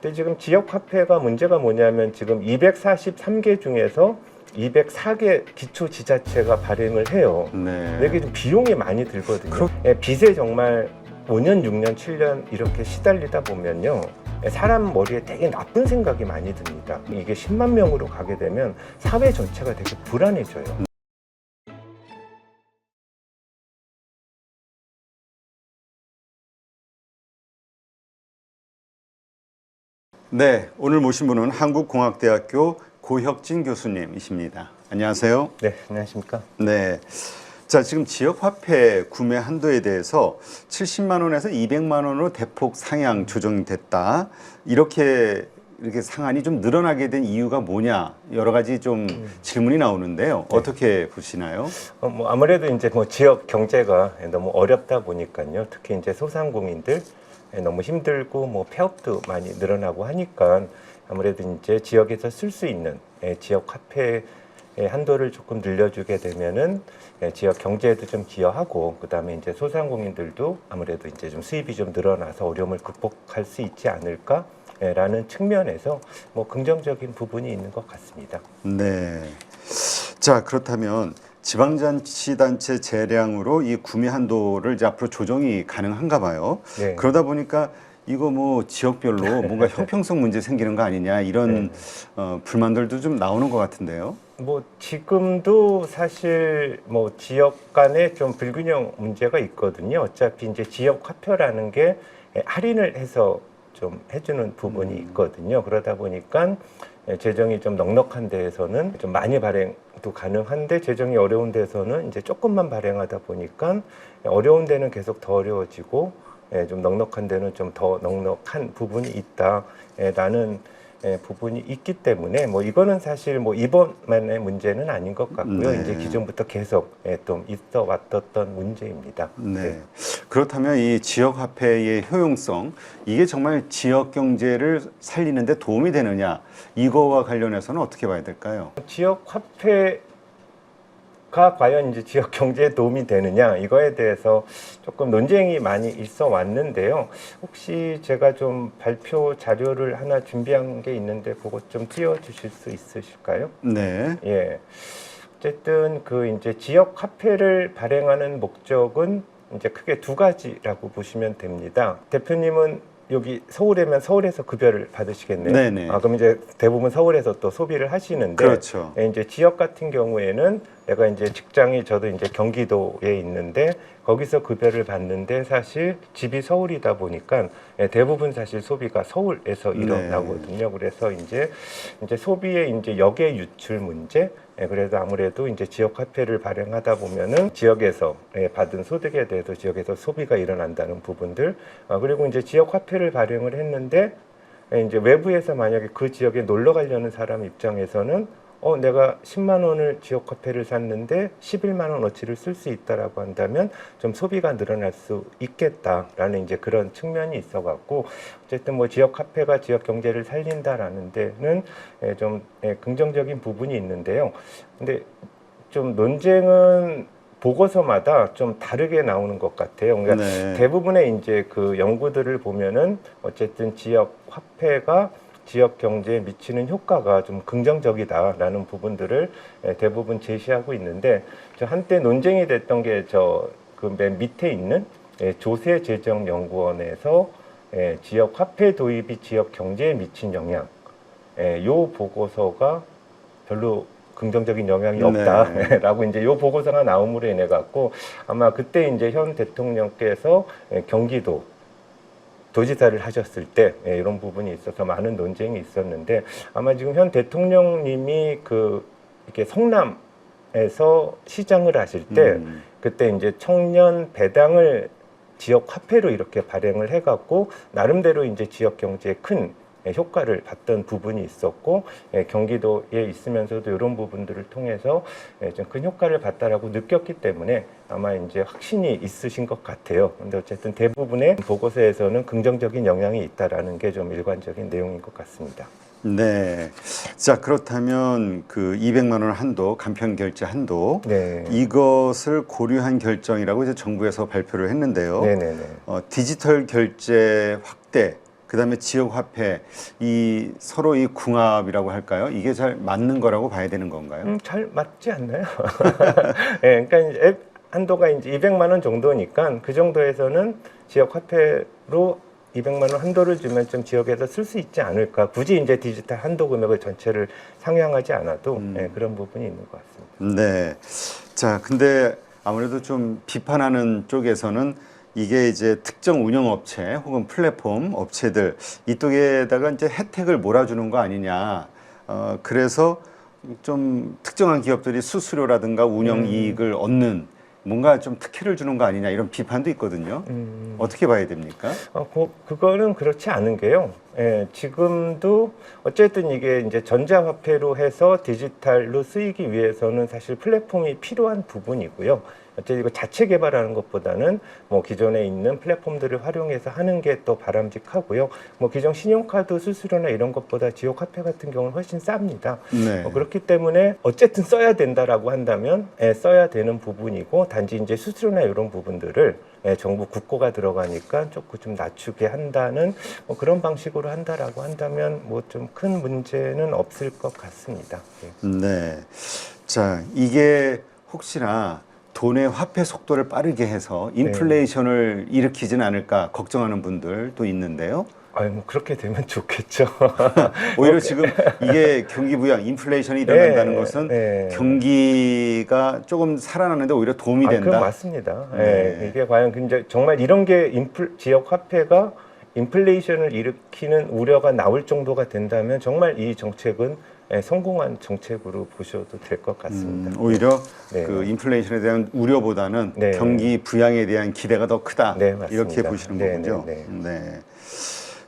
근데 지금 지역화폐가 문제가 뭐냐면 지금 243개 중에서 204개 기초지자체가 발행을 해요. 근데 이게 좀 비용이 많이 들거든요. 빚에 정말 5년, 6년, 7년 이렇게 시달리다 보면요. 사람 머리에 되게 나쁜 생각이 많이 듭니다. 이게 10만 명으로 가게 되면 사회 전체가 되게 불안해져요. 네, 오늘 모신 분은 한국공학대학교 고혁진 교수님이십니다. 안녕하세요. 네, 안녕하십니까. 네. 자, 지금 지역화폐 구매 한도에 대해서 70만 원에서 200만 원으로 대폭 상향 조정됐다. 이렇게 상한이 좀 늘어나게 된 이유가 뭐냐? 여러 가지 좀 질문이 나오는데요. 네. 어떻게 보시나요? 아무래도 이제 지역 경제가 너무 어렵다 보니까요. 특히 이제 소상공인들 너무 힘들고 폐업도 많이 늘어나고 하니까 아무래도 이제 지역에서 쓸 수 있는 지역 화폐 한도를 조금 늘려주게 되면은 지역 경제에도 좀 기여하고 그다음에 이제 소상공인들도 아무래도 이제 좀 수입이 좀 늘어나서 어려움을 극복할 수 있지 않을까라는 측면에서 긍정적인 부분이 있는 것 같습니다. 네. 자, 그렇다면 지방자치단체 재량으로 이 구매 한도를 이제 앞으로 조정이 가능한가 봐요. 네. 그러다 보니까 이거 지역별로 뭔가 형평성 문제 생기는 거 아니냐 이런 불만들도 좀 나오는 것 같은데요. 지금도 사실 지역 간에 좀 불균형 문제가 있거든요. 어차피 이제 지역 화표라는 게 할인을 해서 좀 해주는 부분이 있거든요. 그러다 보니까 재정이 좀 넉넉한 데에서는 좀 많이 발행도 가능한데 재정이 어려운 데에서는 이제 조금만 발행하다 보니까 어려운 데는 계속 더 어려워지고 좀 넉넉한 데는 좀 더 넉넉한 부분이 있다라는 부분이 있기 때문에 이거는 사실 이번만의 문제는 아닌 것 같고요. 네. 이제 기존부터 계속 좀 있어 왔던 문제입니다. 네. 그렇다면 이 지역 화폐의 효용성 이게 정말 지역 경제를 살리는 데 도움이 되느냐 이거와 관련해서는 어떻게 봐야 될까요? 지역 화폐가 과연 이제 지역 경제에 도움이 되느냐 이거에 대해서 조금 논쟁이 많이 있어 왔는데요. 혹시 제가 좀 발표 자료를 하나 준비한 게 있는데 그거 좀 띄워주실 수 있으실까요? 네. 예. 어쨌든 이제 지역 화폐를 발행하는 목적은 이제 크게 두 가지라고 보시면 됩니다. 대표님은 여기 서울이면 서울에서 급여를 받으시겠네요. 네네. 그럼 이제 대부분 서울에서 또 소비를 하시는데, 그렇죠. 이제 지역 같은 경우에는 내가 이제 직장이 저도 이제 경기도에 있는데 거기서 급여를 받는데 사실 집이 서울이다 보니까 대부분 사실 소비가 서울에서 일어나거든요. 그래서 이제 소비의 이제 역의 유출 문제. 그래서 아무래도 이제 지역 화폐를 발행하다 보면은 지역에서 받은 소득에 대해서 지역에서 소비가 일어난다는 부분들, 그리고 이제 지역 화폐를 발행을 했는데 이제 외부에서 만약에 그 지역에 놀러 가려는 사람 입장에서는 내가 10만 원을 지역 화폐를 샀는데 11만 원어치를 쓸 수 있다라고 한다면 좀 소비가 늘어날 수 있겠다라는 이제 그런 측면이 있어 갖고 어쨌든 지역 화폐가 지역 경제를 살린다라는 데는 좀 긍정적인 부분이 있는데요. 근데 좀 논쟁은 보고서마다 좀 다르게 나오는 것 같아요. 그러니까 네. 대부분의 이제 그 연구들을 보면은 어쨌든 지역 화폐가 지역 경제에 미치는 효과가 좀 긍정적이다라는 부분들을 대부분 제시하고 있는데 한때 논쟁이 됐던 게 그 맨 밑에 있는 조세재정연구원에서 지역 화폐 도입이 지역 경제에 미친 영향, 요 보고서가 별로 긍정적인 영향이 없다라고 이제 요 보고서가 나옴으로 인해 갖고 아마 그때 이제 현 대통령께서 경기도 도지사를 하셨을 때 이런 부분이 있어서 많은 논쟁이 있었는데 아마 지금 현 대통령님이 이렇게 성남에서 시장을 하실 때 그때 이제 청년 배당을 지역 화폐로 이렇게 발행을 해갖고 나름대로 이제 지역 경제에 큰 효과를 봤던 부분이 있었고 경기도에 있으면서도 이런 부분들을 통해서 좀 큰 효과를 봤다라고 느꼈기 때문에 아마 이제 확신이 있으신 것 같아요. 근데 어쨌든 대부분의 보고서에서는 긍정적인 영향이 있다라는 게 좀 일관적인 내용인 것 같습니다. 네. 자, 그렇다면 그 200만 원 한도, 간편 결제 한도, 네. 이것을 고려한 결정이라고 이제 정부에서 발표를 했는데요. 네네네. 디지털 결제 확대 그다음에 지역 화폐 이 서로 이 궁합이라고 할까요? 이게 잘 맞는 거라고 봐야 되는 건가요? 잘 맞지 않나요? 예, 그러니까 이제 한도가 이제 200만 원 정도니까 그 정도에서는 지역 화폐로 200만 원 한도를 주면 좀 지역에서 쓸 수 있지 않을까. 굳이 이제 디지털 한도 금액을 전체를 상향하지 않아도 예, 그런 부분이 있는 것 같습니다. 네. 자, 근데 아무래도 좀 비판하는 쪽에서는 이게 이제 특정 운영업체 혹은 플랫폼 업체들 이쪽에다가 이제 혜택을 몰아주는 거 아니냐. 그래서 좀 특정한 기업들이 수수료라든가 운영 이익을 얻는 뭔가 좀 특혜를 주는 거 아니냐 이런 비판도 있거든요. 어떻게 봐야 됩니까? 그거는 그렇지 않은 게요. 예, 지금도 어쨌든 이게 이제 전자화폐로 해서 디지털로 쓰이기 위해서는 사실 플랫폼이 필요한 부분이고요. 어쨌든 이거 자체 개발하는 것보다는 뭐 기존에 있는 플랫폼들을 활용해서 하는 게 더 바람직하고요. 뭐 기존 신용카드 수수료나 이런 것보다 지역 화폐 같은 경우는 훨씬 쌉니다. 네. 그렇기 때문에 어쨌든 써야 된다라고 한다면 써야 되는 부분이고 단지 이제 수수료나 이런 부분들을 정부 국고가 들어가니까 조금 좀 낮추게 한다는 뭐 그런 방식으로 한다라고 한다면 뭐 좀 큰 문제는 없을 것 같습니다. 네. 자, 이게 혹시나 돈의 화폐 속도를 빠르게 해서 인플레이션을 일으키진 않을까 걱정하는 분들도 있는데요. 뭐 그렇게 되면 좋겠죠. 오히려 지금 이게 경기 부양, 인플레이션이 일어난다는 것은 경기가 조금 살아나는데 오히려 도움이 된다. 그건 맞습니다. 이게 과연 근데 정말 이런 게 지역 화폐가 인플레이션을 일으키는 우려가 나올 정도가 된다면 정말 이 정책은 성공한 정책으로 보셔도 될 것 같습니다. 오히려 그 인플레이션에 대한 우려보다는 경기 부양에 대한 기대가 더 크다. 이렇게 보시는 거군요. 네.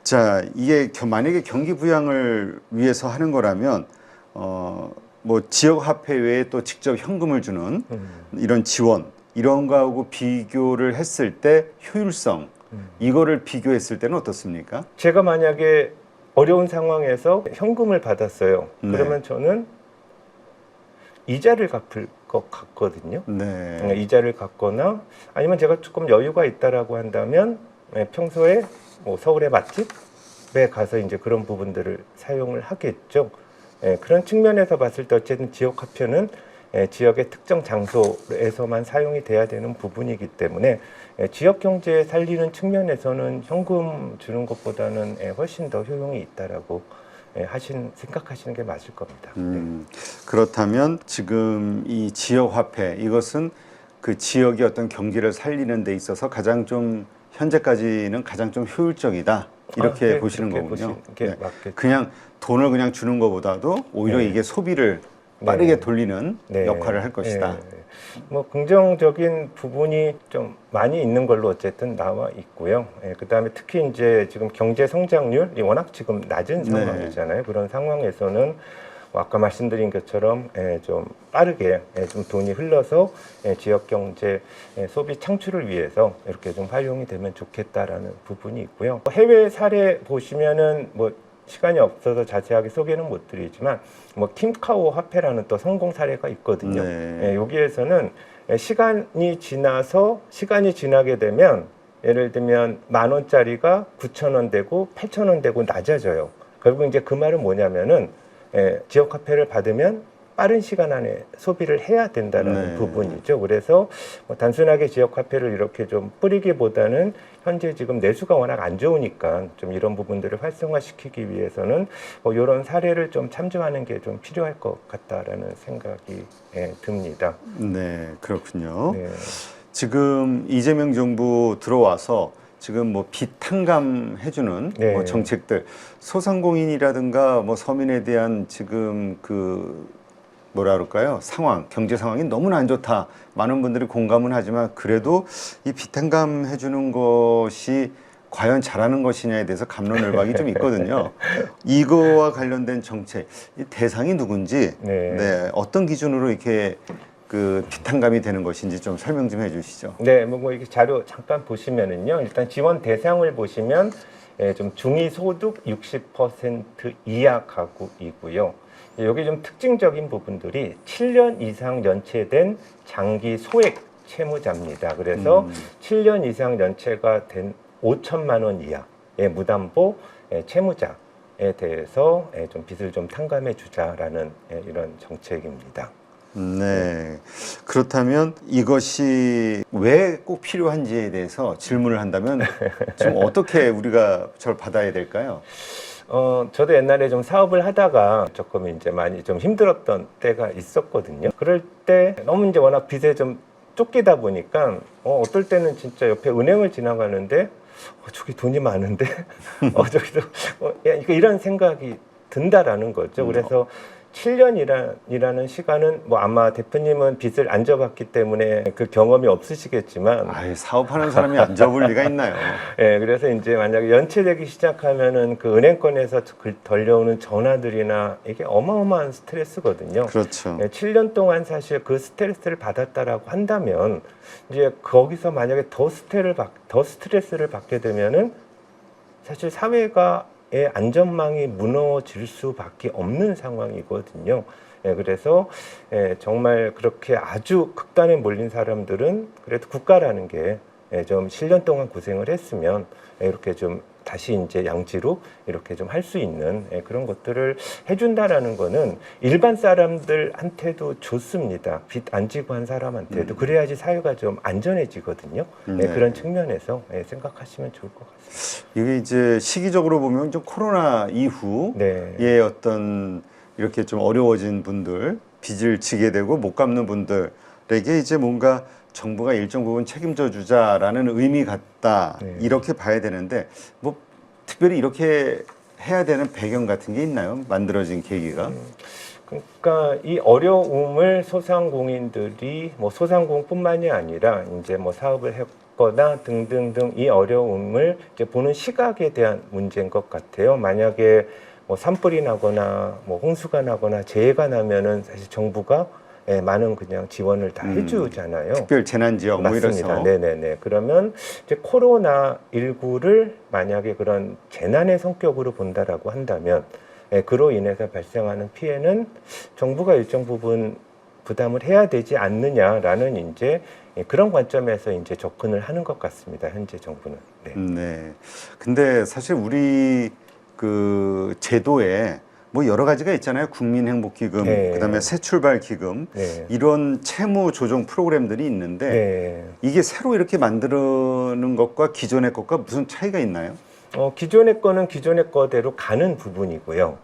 자, 이게 만약에 경기 부양을 위해서 하는 거라면 뭐 지역 화폐 외에 또 직접 현금을 주는 이런 지원 이런 거하고 비교를 했을 때 효율성 이거를 비교했을 때는 어떻습니까? 제가 만약에 어려운 상황에서 현금을 받았어요. 그러면 저는 이자를 갚을 것 같거든요. 이자를 갚거나 아니면 제가 조금 여유가 있다라고 한다면 평소에 뭐 서울의 맛집에 가서 이제 그런 부분들을 사용을 하겠죠. 그런 측면에서 봤을 때 어쨌든 지역 화폐는 지역의 특정 장소에서만 사용이 돼야 되는 부분이기 때문에 지역 경제 살리는 측면에서는 현금 주는 것보다는 훨씬 더 효용이 있다라고 생각하시는 게 맞을 겁니다. 그렇다면 지금 이 지역 화폐 이것은 그 지역의 어떤 경기를 살리는 데 있어서 가장 좀 현재까지는 가장 좀 효율적이다 이렇게 보시는 거군요. 그냥 돈을 그냥 주는 것보다도 오히려 이게 소비를 빠르게 돌리는 역할을 할 것이다. 뭐 긍정적인 부분이 좀 많이 있는 걸로 어쨌든 나와 있고요. 그다음에 특히 이제 지금 경제 성장률이 워낙 지금 낮은 상황이잖아요. 그런 상황에서는 아까 말씀드린 것처럼 좀 빠르게 좀 돈이 흘러서 지역 경제 소비 창출을 위해서 이렇게 좀 활용이 되면 좋겠다라는 부분이 있고요. 해외 사례 보시면은 뭐 시간이 없어서 자세하게 소개는 못 드리지만 뭐 킴카오 화폐라는 또 성공 사례가 있거든요. 여기에서는 시간이 지나게 되면 예를 들면 10,000원짜리가 9,000원 되고 8,000원 되고 낮아져요. 결국 이제 그 말은 뭐냐면은 지역 화폐를 받으면 빠른 시간 안에 소비를 해야 된다는 부분이죠. 그래서 뭐 단순하게 지역 화폐를 이렇게 좀 뿌리기보다는 현재 지금 내수가 워낙 안 좋으니까 좀 이런 부분들을 활성화시키기 위해서는 뭐 이런 사례를 좀 참조하는 게 좀 필요할 것 같다라는 생각이 듭니다. 네, 그렇군요. 지금 이재명 정부 들어와서 지금 뭐 빚 탕감해주는 뭐 정책들 소상공인이라든가 뭐 서민에 대한 지금 그 뭐라 그럴까요? 경제 상황이 너무나 안 좋다. 많은 분들이 공감은 하지만 그래도 이 빚 탕감해주는 것이 과연 잘하는 것이냐에 대해서 갑론을박이 좀 있거든요. 이거와 관련된 정책 이 대상이 누군지 어떤 기준으로 이렇게 그 빚탕감이 되는 것인지 좀 설명 좀 해주시죠. 뭐 이렇게 자료 잠깐 보시면은요. 일단 지원 대상을 보시면 좀 중위소득 60% 이하 가구이고요. 여기 좀 특징적인 부분들이 7년 이상 연체된 장기 소액 채무자입니다. 그래서 7년 이상 연체가 된 5천만 원 이하. 무담보 채무자에 대해서 좀 빚을 좀 탕감해 주자라는 이런 정책입니다. 네. 그렇다면 이것이 왜 꼭 필요한지에 대해서 질문을 한다면 지금 어떻게 우리가 저를 받아야 될까요? 저도 옛날에 좀 사업을 하다가 조금 이제 많이 좀 힘들었던 때가 있었거든요. 그럴 때 너무 이제 워낙 빚에 좀 쫓기다 보니까 어떨 때는 진짜 옆에 은행을 지나가는데 저기 돈이 많은데 저기도 야, 이런 생각이 든다라는 거죠. 그래서 7년이라는 시간은 뭐 아마 대표님은 빚을 안 져봤기 때문에 그 경험이 없으시겠지만 아예 사업하는 사람이 안 접을 리가 있나요? 그래서 이제 만약에 연체되기 시작하면은 그 은행권에서 걸려오는 전화들이나 이게 어마어마한 스트레스거든요. 그렇죠. 7년 동안 사실 그 스트레스를 받았다라고 한다면 이제 거기서 만약에 더 스트레스를 받게 되면은 사실 사회가 안전망이 무너질 수밖에 없는 상황이거든요. 그래서 정말 그렇게 아주 극단에 몰린 사람들은 그래도 국가라는 게 좀 7년 동안 고생을 했으면 이렇게 좀 다시 이제 양지로 이렇게 좀 할 수 있는 그런 것들을 해준다라는 거는 일반 사람들한테도 좋습니다. 빚 안 지고 한 사람한테도 그래야지 사회가 좀 안전해지거든요. 네. 그런 측면에서 생각하시면 좋을 것 같습니다. 이게 이제 시기적으로 보면 좀 코로나 이후에 어떤 이렇게 좀 어려워진 분들, 빚을 지게 되고 못 갚는 분들에게 이제 뭔가 정부가 일정 부분 책임져 주자라는 의미 같다. 이렇게 봐야 되는데 뭐 특별히 이렇게 해야 되는 배경 같은 게 있나요? 만들어진 계기가? 그러니까 이 어려움을 소상공인들이 뭐 소상공뿐만이 아니라 이제 뭐 사업을 했거나 등등등 이 어려움을 이제 보는 시각에 대한 문제인 것 같아요. 만약에 뭐 산불이 나거나 뭐 홍수가 나거나 재해가 나면은 사실 정부가 많은 그냥 지원을 다 해주잖아요. 특별 재난 지역 뭐 맞습니다. 이래서. 네네네. 그러면 이제 코로나19를 만약에 그런 재난의 성격으로 본다라고 한다면 그로 인해서 발생하는 피해는 정부가 일정 부분 부담을 해야 되지 않느냐라는 이제 그런 관점에서 이제 접근을 하는 것 같습니다. 현재 정부는. 네. 근데 사실 우리 그 제도에 뭐 여러 가지가 있잖아요. 국민행복기금, 그다음에 새출발기금 이런 채무 조정 프로그램들이 있는데 이게 새로 이렇게 만드는 것과 기존의 것과 무슨 차이가 있나요? 기존의 거는 기존의 거대로 가는 부분이고요.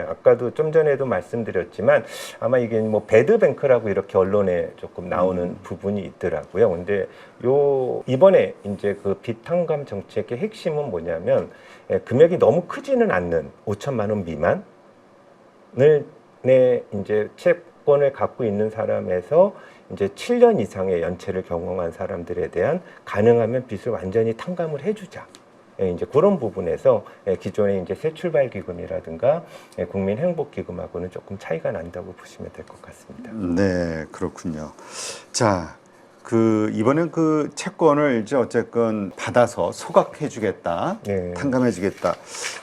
아까도 좀 전에도 말씀드렸지만 아마 이게 뭐 배드뱅크라고 이렇게 언론에 조금 나오는 부분이 있더라고요. 근데 이번에 이제 그 빚탕감 정책의 핵심은 뭐냐면 금액이 너무 크지는 않는 5천만 원 미만 이제 채권을 갖고 있는 사람에서 이제 7년 이상의 연체를 경험한 사람들에 대한 가능하면 빚을 완전히 탕감을 해주자. 이제 그런 부분에서 기존의 이제 새출발기금이라든가 국민행복기금하고는 조금 차이가 난다고 보시면 될 것 같습니다. 네, 그렇군요. 자, 이번엔 그 채권을 이제 어쨌건 받아서 소각해주겠다, 탕감해주겠다.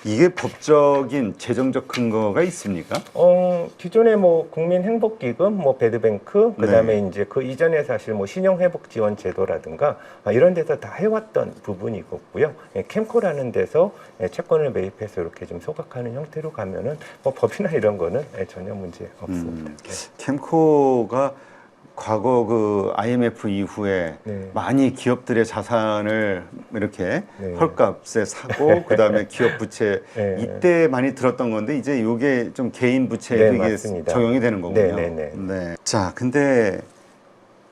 이게 법적인 재정적 근거가 있습니까? 기존에 뭐 국민행복기금, 뭐 배드뱅크, 그다음에 이제 그 이전에 사실 뭐 신용회복지원제도라든가 이런 데서 다 해왔던 부분이고요. 캠코라는 데서 채권을 매입해서 이렇게 좀 소각하는 형태로 가면은 뭐 법이나 이런 거는 전혀 문제 없습니다. 캠코가 과거 그 IMF 이후에 많이 기업들의 자산을 이렇게 헐값에 사고 그다음에 기업 부채 이때 많이 들었던 건데 이제 이게 좀 개인 부채에도 이게 맞습니다. 적용이 되는 거군요. 네. 자, 근데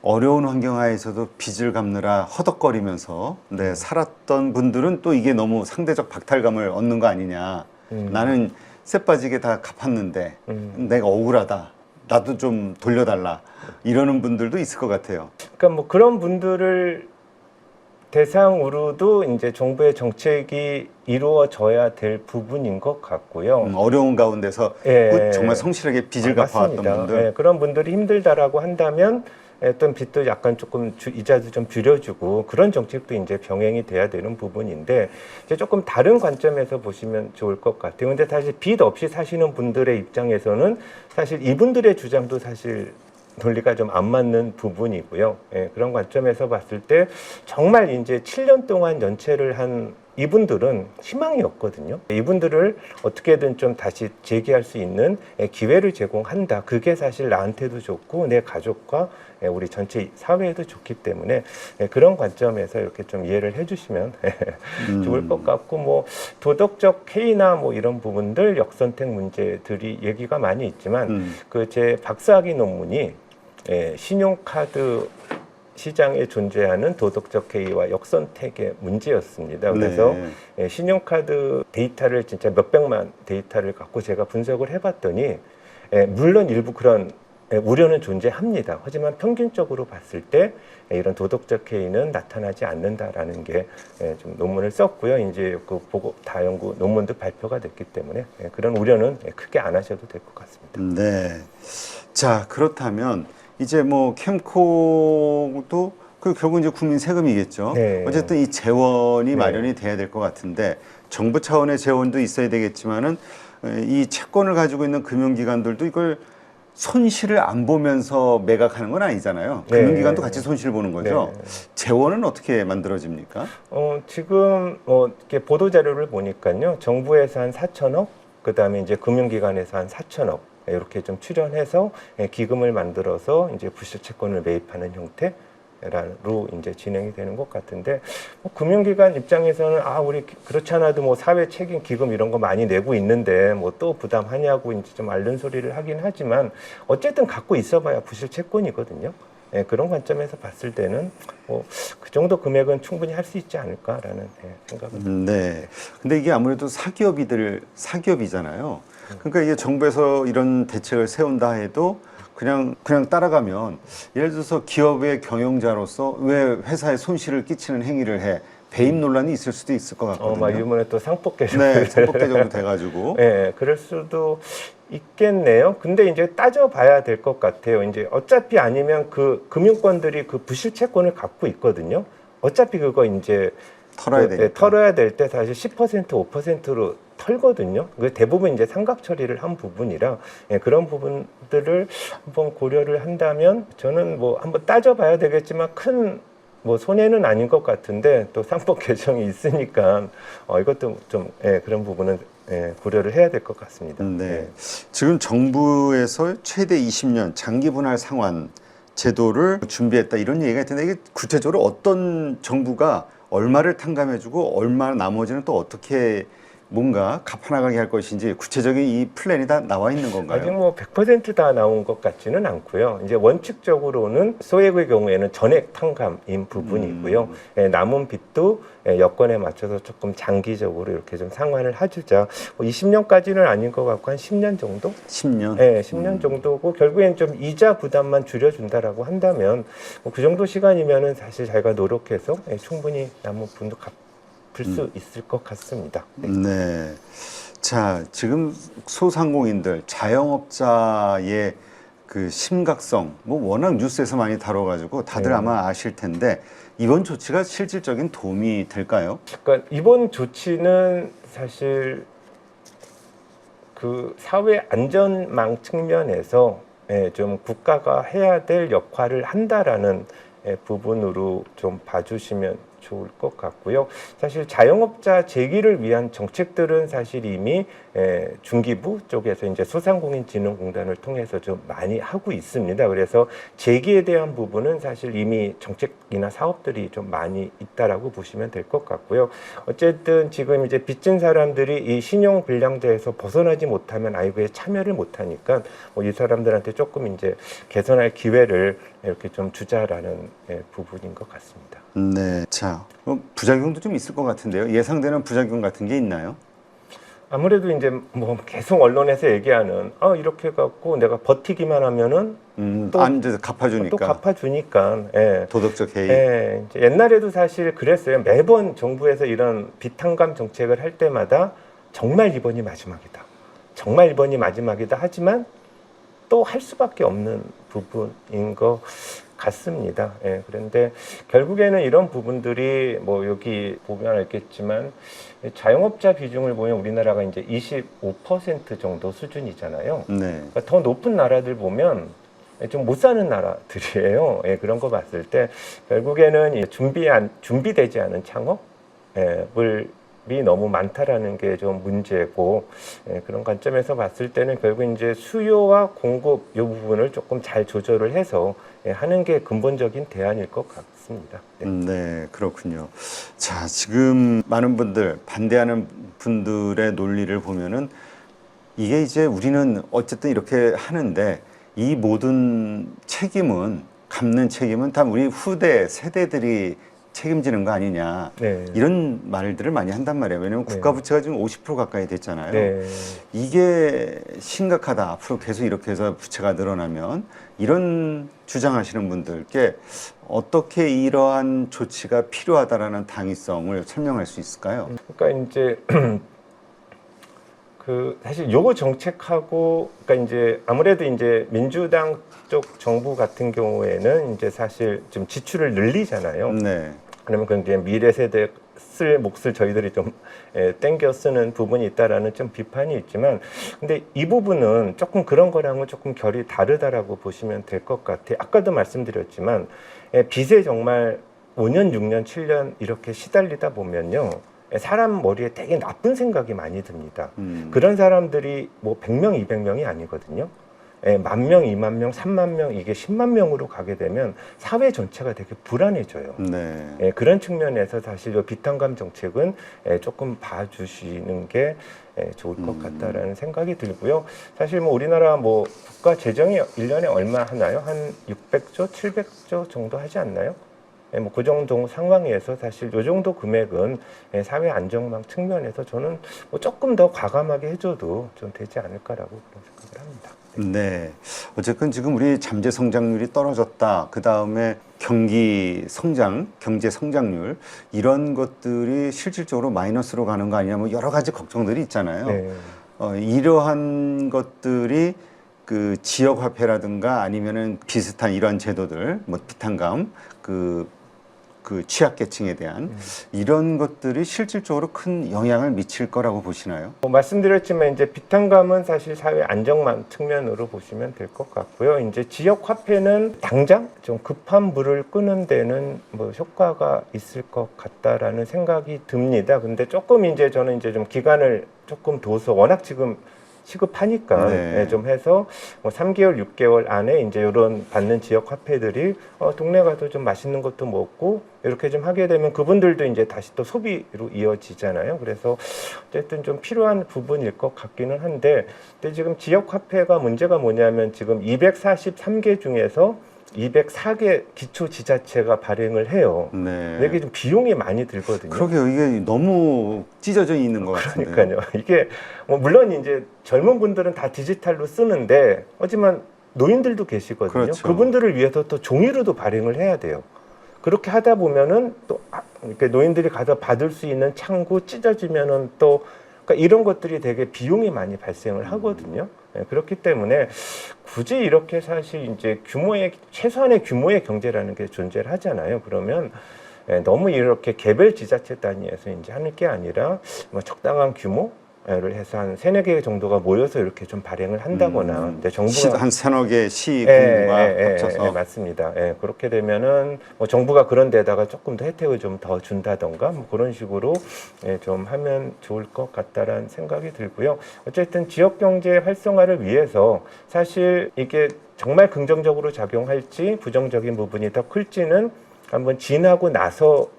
어려운 환경 하에서도 빚을 갚느라 허덕거리면서 살았던 분들은 또 이게 너무 상대적 박탈감을 얻는 거 아니냐. 나는 쇠 빠지게 다 갚았는데 내가 억울하다. 나도 좀 돌려달라. 이러는 분들도 있을 것 같아요. 그러니까 뭐 그런 분들을 대상으로도 이제 정부의 정책이 이루어져야 될 부분인 것 같고요. 어려운 가운데서 정말 성실하게 빚을 갚아왔던 분들. 그런 분들이 힘들다라고 한다면 어떤 빚도 약간 조금 이자도 좀 줄여주고 그런 정책도 이제 병행이 돼야 되는 부분인데 이제 조금 다른 관점에서 보시면 좋을 것 같아요. 근데 사실 빚 없이 사시는 분들의 입장에서는 사실 이분들의 주장도 사실 논리가 좀 안 맞는 부분이고요. 그런 관점에서 봤을 때 정말 이제 7년 동안 연체를 한 이분들은 희망이 없거든요. 이분들을 어떻게든 좀 다시 재기할 수 있는 기회를 제공한다. 그게 사실 나한테도 좋고 내 가족과 우리 전체 사회에도 좋기 때문에 그런 관점에서 이렇게 좀 이해를 해주시면 좋을 것 같고, 뭐 도덕적 해이나 뭐 이런 부분들, 역선택 문제들이 얘기가 많이 있지만 그 제 박사학위 논문이 신용카드 시장에 존재하는 도덕적 해이와 역선택의 문제였습니다. 그래서 신용카드 데이터를 진짜 몇백만 데이터를 갖고 제가 분석을 해봤더니 물론 일부 그런 우려는 존재합니다. 하지만 평균적으로 봤을 때 이런 도덕적 해이는 나타나지 않는다라는 게 좀 논문을 썼고요. 이제 그 보고 다연구 논문도 발표가 됐기 때문에 그런 우려는 크게 안 하셔도 될 것 같습니다. 네. 자, 그렇다면 이제 뭐 캠코도 그 결국 이제 국민 세금이겠죠. 네. 어쨌든 이 재원이 네. 마련이 돼야 될 것 같은데 정부 차원의 재원도 있어야 되겠지만은 이 채권을 가지고 있는 금융기관들도 이걸 손실을 안 보면서 매각하는 건 아니잖아요. 네. 금융기관도 같이 손실 보는 거죠. 네. 재원은 어떻게 만들어집니까? 지금 이렇게 보도 자료를 보니까요, 정부에서 한 4천억, 그 다음에 이제 금융기관에서 한 4천억 이렇게 좀 출연해서 기금을 만들어서 이제 부실 채권을 매입하는 형태로 이제 진행이 되는 것 같은데, 뭐 금융기관 입장에서는 우리 그렇지 않아도 뭐 사회 책임 기금 이런 거 많이 내고 있는데 뭐 또 부담하냐고 이제 좀 앓는 소리를 하긴 하지만 어쨌든 갖고 있어봐야 부실 채권이거든요. 그런 관점에서 봤을 때는 뭐 그 정도 금액은 충분히 할 수 있지 않을까라는 생각은. 네. 근데 이게 아무래도 사기업이잖아요. 그러니까 이게 정부에서 이런 대책을 세운다 해도 그냥 따라가면, 예를 들어서 기업의 경영자로서 왜 회사에 손실을 끼치는 행위를 해? 배임 논란이 있을 수도 있을 것 같거든요. 막 이번에 또 상법 개정. 네, 상법 개정도 돼가지고. 네, 그럴 수도 있겠네요. 근데 이제 따져봐야 될 것 같아요. 이제 어차피 아니면 그 금융권들이 그 부실 채권을 갖고 있거든요. 어차피 그거 이제 털어야 되니까. 털어야 될 때 사실 10%, 5%로 털거든요. 그 대부분 이제 상각 처리를 한 부분이라 그런 부분들을 한번 고려를 한다면 저는 뭐 한번 따져봐야 되겠지만 큰 뭐 손해는 아닌 것 같은데 또 상법 개정이 있으니까 이것도 좀 그런 부분은 고려를 해야 될 것 같습니다. 네. 지금 정부에서 최대 20년 장기 분할 상환 제도를 준비했다 이런 얘기가 있는데, 이게 구체적으로 어떤 정부가 얼마를 탕감해주고 얼마 나머지는 또 어떻게 뭔가 갚아나가게 할 것인지 구체적인 이 플랜이 다 나와 있는 건가요? 아직 뭐 100% 다 나온 것 같지는 않고요. 이제 원칙적으로는 소액의 경우에는 전액 탕감인 부분이고요. 남은 빚도 여건에 맞춰서 조금 장기적으로 이렇게 좀 상환을 해주자. 20년까지는 아닌 것 같고 한 10년 정도? 10년? 네, 10년 정도고 결국엔 좀 이자 부담만 줄여준다라고 한다면 뭐그 정도 시간이면은 사실 자기가 노력해서 충분히 남은 부분도 갚을 수 있을 것 같습니다. 네. 자, 지금 소상공인들, 자영업자의 그 심각성, 뭐 워낙 뉴스에서 많이 다뤄가지고 다들 아마 아실 텐데, 이번 조치가 실질적인 도움이 될까요? 그러니까 이번 조치는 사실 그 사회 안전망 측면에서 좀 국가가 해야 될 역할을 한다라는 부분으로 좀 봐주시면 좋을 것 같고요. 사실 자영업자 재기를 위한 정책들은 사실 이미 중기부 쪽에서 이제 소상공인진흥공단을 통해서 좀 많이 하고 있습니다. 그래서 재기에 대한 부분은 사실 이미 정책이나 사업들이 좀 많이 있다라고 보시면 될 것 같고요. 어쨌든 지금 이제 빚진 사람들이 이 신용 불량자에서 벗어나지 못하면 아이고에 참여를 못하니까 이 사람들한테 조금 이제 개선할 기회를 이렇게 좀 주자라는 부분인 것 같습니다. 네. 자, 부작용도 좀 있을 것 같은데요. 예상되는 부작용 같은 게 있나요? 아무래도 이제 뭐 계속 언론에서 얘기하는 이렇게 갖고 내가 버티기만 하면은 또 이제 갚아주니까. 또 갚아주니까. 도덕적 해이. 이제 옛날에도 사실 그랬어요. 매번 정부에서 이런 빚탕감 정책을 할 때마다 정말 이번이 마지막이다. 정말 이번이 마지막이다. 하지만 또 할 수밖에 없는 부분인 것 같습니다. 그런데 결국에는 이런 부분들이 뭐 여기 보면 알겠지만 자영업자 비중을 보면 우리나라가 이제 25% 정도 수준이잖아요. 네. 그러니까 더 높은 나라들 보면 좀 못 사는 나라들이에요. 그런 거 봤을 때 결국에는 준비되지 않은 창업을 이 너무 많다라는 게 좀 문제고, 그런 관점에서 봤을 때는 결국 이제 수요와 공급 이 부분을 조금 잘 조절을 해서 하는 게 근본적인 대안일 것 같습니다. 네. 네, 그렇군요. 자, 지금 많은 분들, 반대하는 분들의 논리를 보면은 이게 이제 우리는 어쨌든 이렇게 하는데 이 모든 책임은, 갚는 책임은 다 우리 후대 세대들이 책임지는 거 아니냐. 네. 이런 말들을 많이 한단 말이에요. 왜냐하면 네. 국가 부채가 지금 50% 가까이 됐잖아요. 네. 이게 심각하다. 앞으로 계속 이렇게 해서 부채가 늘어나면, 이런 주장하시는 분들께 어떻게 이러한 조치가 필요하다라는 당위성을 설명할 수 있을까요? 그러니까 이제 사실 요거 정책하고, 그러니까 이제 아무래도 이제 민주당 쪽 정부 같은 경우에는 이제 사실 좀 지출을 늘리잖아요. 네. 그러면 그 이제 미래 세대 쓸 몫을 저희들이 좀 땡겨 쓰는 부분이 있다라는 좀 비판이 있지만, 근데 이 부분은 조금 그런 거랑은 조금 결이 다르다라고 보시면 될 것 같아요. 아까도 말씀드렸지만 빚에 정말 5년, 6년, 7년 이렇게 시달리다 보면요, 사람 머리에 되게 나쁜 생각이 많이 듭니다. 그런 사람들이 뭐 100명, 200명이 아니거든요. 10,000명, 20,000명, 30,000명, 이게 10만 명으로 가게 되면 사회 전체가 되게 불안해져요. 네. 그런 측면에서 사실 이 비탄감 정책은 조금 봐주시는 게 좋을 것 같다라는 생각이 들고요. 사실 뭐 우리나라 뭐 국가 재정이 1년에 얼마 하나요? 한 600조, 700조 정도 하지 않나요? 뭐 그 정도 상황에서 사실 이 정도 금액은 사회 안정망 측면에서 저는 뭐 조금 더 과감하게 해줘도 좀 되지 않을까라고 그런 생각을 합니다. 네. 어쨌든 지금 우리 잠재 성장률이 떨어졌다. 그 다음에 경기 성장, 경제 성장률, 이런 것들이 실질적으로 마이너스로 가는 거 아니냐, 뭐 여러 가지 걱정들이 있잖아요. 네. 이러한 것들이 그 지역 화폐라든가 아니면은 비슷한 이러한 제도들, 뭐 비탄감, 그 취약계층에 대한 이런 것들이 실질적으로 큰 영향을 미칠 거라고 보시나요? 말씀드렸지만 이제 비탄감은 사실 사회 안정망 측면으로 보시면 될 것 같고요. 이제 지역 화폐는 당장 좀 급한 불을 끄는 데는 뭐 효과가 있을 것 같다라는 생각이 듭니다. 근데 조금 이제 저는 이제 좀 기간을 조금 둬서, 워낙 지금 시급하니까 네. 좀 해서 뭐 3개월, 6개월 안에 이제 이런 받는 지역 화폐들이 동네 가도 좀 맛있는 것도 먹고 이렇게 좀 하게 되면 그분들도 이제 다시 또 소비로 이어지잖아요. 그래서 어쨌든 좀 필요한 부분일 것 같기는 한데, 근데 지금 지역 화폐가 문제가 뭐냐면 지금 243개 중에서 204개 기초지자체가 발행을 해요. 네. 근데 이게 좀 비용이 많이 들거든요. 그러게요. 이게 너무 찢어져 있는 것 같은데요. 그러니까요. 이게 뭐 물론 이제 젊은 분들은 다 디지털로 쓰는데, 하지만 노인들도 계시거든요. 그렇죠. 그분들을 위해서 또 종이로도 발행을 해야 돼요. 그렇게 하다 보면은 또 이렇게 노인들이 가서 받을 수 있는 창구 찢어지면은 또, 그러니까 이런 것들이 되게 비용이 많이 발생을 하거든요. 그렇기 때문에 굳이 이렇게 사실 이제 최소한의 규모의 경제라는 게 존재를 하잖아요. 그러면 너무 이렇게 개별 지자체 단위에서 이제 하는 게 아니라 뭐 적당한 규모를 해서 한 3-4개 정도가 모여서 이렇게 좀 발행을 한다거나, 이제 정부가 한 3-4개 시 공부가 합쳐서. 맞습니다. 그렇게 되면은 뭐 정부가 그런 데다가 조금 더 혜택을 좀 더 준다던가 뭐 그런 식으로 좀 하면 좋을 것 같다라는 생각이 들고요. 어쨌든 지역 경제 활성화를 위해서 사실 이게 정말 긍정적으로 작용할지 부정적인 부분이 더 클지는 한번 지나고 나서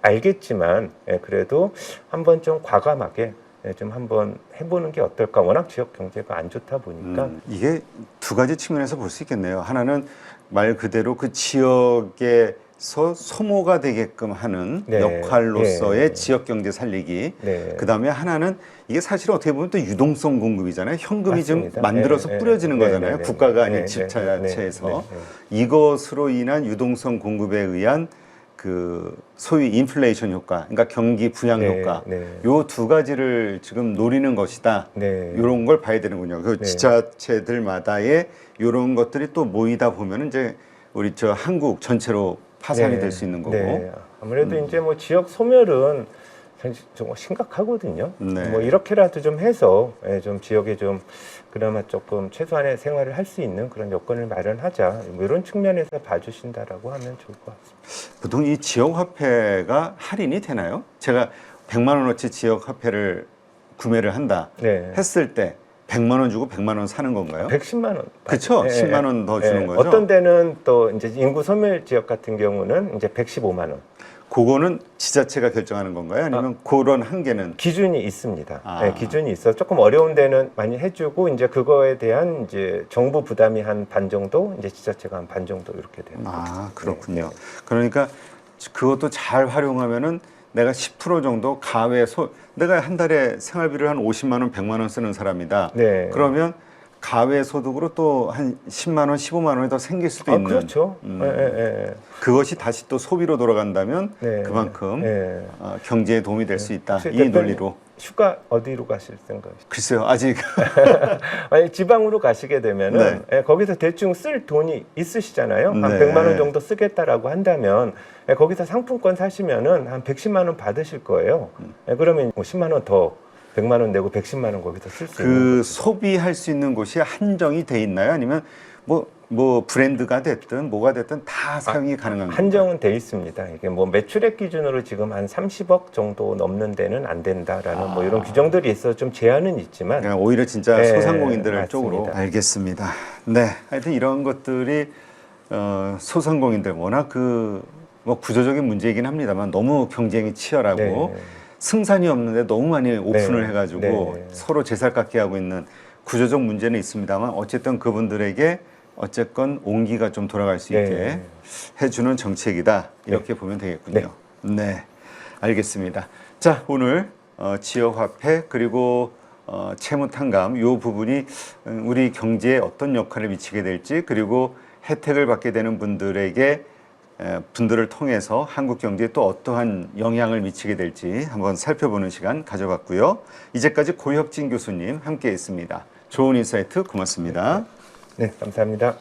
알겠지만, 그래도 한번 좀 과감하게 좀 한번 해보는 게 어떨까. 워낙 지역 경제가 안 좋다 보니까. 이게 두 가지 측면에서 볼 수 있겠네요. 하나는 말 그대로 그 지역에서 소모가 되게끔 하는 네. 역할로서의 지역 경제 살리기. 네. 그 다음에 하나는 이게 사실 어떻게 보면 또 유동성 공급이잖아요. 현금이 좀 맞습니다. 만들어서 뿌려지는 거잖아요. 국가가 아닌 네, 집자체에서. 이것으로 인한 유동성 공급에 의한 그 소위 인플레이션 효과, 그러니까 경기 부양 효과, 요 두 가지를 지금 노리는 것이다. 이런 걸 봐야 되는군요. 그 지자체들마다의 이런 것들이 또 모이다 보면 이제 우리 저 한국 전체로 파산이 될 수 있는 거고. 아무래도 이제 뭐 지역 소멸은 좀 심각하거든요. 뭐 이렇게라도 좀 해서 좀 지역에 좀 그나마 조금 최소한의 생활을 할 수 있는 그런 여건을 마련하자, 뭐 이런 측면에서 봐주신다라고 하면 좋을 것 같습니다. 보통 이 지역 화폐가 할인이 되나요? 제가 100만 원어치 지역 화폐를 구매를 한다 네. 했을 때 100만 원 주고 100만 원 사는 건가요? 110만 원. 그렇죠. 예, 10만 원 더 주는 거죠. 어떤 데는 또 이제 인구 소멸 지역 같은 경우는 이제 115만 원. 그거는 지자체가 결정하는 건가요? 아니면 그런 한계는 기준이 있습니다. 아. 네, 기준이 있어. 조금 어려운 데는 많이 해주고 이제 그거에 대한 이제 정부 부담이 한 반 정도, 이제 지자체가 한 반 정도 이렇게 되는 거죠. 아, 그렇군요. 그러니까 그것도 잘 활용하면은 내가 10% 정도 내가 한 달에 생활비를 한 50만 원, 100만 원 쓰는 사람이다. 네. 그러면 가외 소득으로 또 한 10만 원, 15만 원이 더 생길 수도 있는. 그렇죠. 예. 그것이 다시 또 소비로 돌아간다면 네. 그만큼 네. 경제에 도움이 될 수 있다. 혹시 이 대표님 논리로. 휴가 어디로 가실 생각이세요? 글쎄요, 아직 아니, 지방으로 가시게 되면은 네. 거기서 대충 쓸 돈이 있으시잖아요. 한 네. 100만 원 정도 쓰겠다라고 한다면 거기서 상품권 사시면은 한 110만 원 받으실 거예요. 그러면 뭐 10만 원 더 100만 원 내고 110만 원 거기서 쓸 수 있는 그 거죠. 소비할 수 있는 곳이 한정이 돼 있나요? 아니면 뭐 브랜드가 됐든 뭐가 됐든 다 사용이 가능한 건가요? 한정은 돼 있습니다. 이게 뭐 매출액 기준으로 지금 한 30억 정도 넘는 데는 안 된다라는 뭐 이런 규정들이 있어 좀 제한은 있지만 그러니까 오히려 진짜 네, 소상공인들 맞습니다. 쪽으로. 알겠습니다. 네, 하여튼 이런 것들이 소상공인들 워낙 뭐 구조적인 문제이긴 합니다만 너무 경쟁이 치열하고 네. 승산이 없는데 너무 많이 오픈을 네. 해가지고 네. 서로 제살깎기 하고 있는 구조적 문제는 있습니다만 어쨌든 그분들에게 어쨌건 온기가 좀 돌아갈 수 있게 네. 해주는 정책이다 이렇게 보면 되겠군요. 네, 알겠습니다. 자, 오늘 지역화폐 그리고 채무탕감 이 부분이 우리 경제에 어떤 역할을 미치게 될지 그리고 혜택을 받게 되는 분들을 통해서 한국 경제에 또 어떠한 영향을 미치게 될지 한번 살펴보는 시간 가져봤고요. 이제까지 고혁진 교수님 함께했습니다. 좋은 인사이트 고맙습니다. 네, 감사합니다.